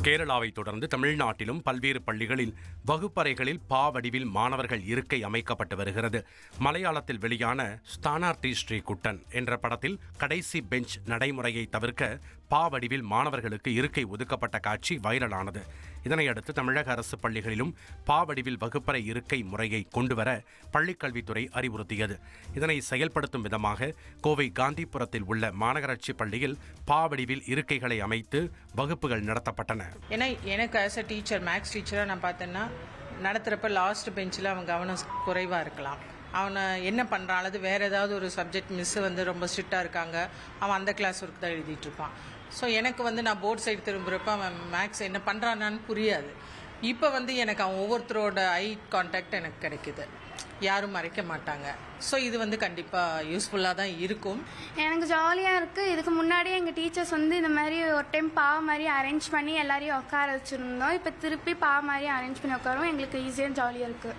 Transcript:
கேரளாவை தொடர்ந்து தமிழ்நாட்டிலும் பல்வேறு பள்ளிகளில் வகுப்பறைகளில் பா வடிவில் மாணவர்கள் இருக்கை அமைக்கப்பட்டு வருகிறது. மலையாளத்தில் வெளியான ஸ்தானார்த்தி ஸ்ரீ குட்டன் என்ற படத்தில் கடைசி பெஞ்ச் நடைமுறையை தவிர்க்க பா வடிவில் மாணவர்களுக்கு இருக்கை ஒதுக்கப்பட்ட காட்சி வைரலானது. இதனையடுத்து தமிழக அரசு பள்ளிகளிலும் பா வடிவில் வகுப்பறை இருக்கை முறையை கொண்டுவர பள்ளிக்கல்வித்துறை அறிவுறுத்தியது. இதனை செயல்படுத்தும் விதமாக கோவை காந்திபுரத்தில் உள்ள மாநகராட்சி பள்ளியில் பா வடிவில் இருக்கைகளை அமைத்து வகுப்புகள் நடத்தப்பட்டன. ஏன்னா எனக்கு ஆஸ் அ டீச்சர், மேக்ஸ் டீச்சராக நான் பார்த்தேன்னா நடத்துகிறப்ப லாஸ்ட் பெஞ்சில் அவன் கவனம் குறைவாக இருக்கலாம். அவனை என்ன பண்ணுறான், அல்லது வேறு ஏதாவது ஒரு சப்ஜெக்ட் மிஸ்ஸு ரொம்ப ஸ்ட்ரிக்டாக இருக்காங்க, அவன் அந்த கிளாஸ் ஒர்க் தான் எழுதிட்டுருப்பான். ஸோ எனக்கு நான் போர்ட் சைடு திரும்புகிறப்ப அவன் மேக்ஸ் என்ன பண்ணுறானான்னு புரியாது. இப்போ எனக்கு அவன் ஒவ்வொருத்தரோட ஐ கான்டாக்ட் எனக்கு கிடைக்குது, யாரும் மறைக்க மாட்டாங்க. ஸோ இது கண்டிப்பாக யூஸ்ஃபுல்லாக தான் இருக்கும். எனக்கு ஜாலியாக இருக்குது. இதுக்கு முன்னாடியே எங்கள் டீச்சர்ஸ் இந்த மாதிரி ஒரு டைம் பா மாதிரி அரேஞ்ச் பண்ணி எல்லாரையும் உட்கார வச்சுருந்தோம். இப்போ திருப்பி பா மாதிரி அரேஞ்ச் பண்ணி உட்காரும். எங்களுக்கு ஈஸியாக ஜாலியாக இருக்குது.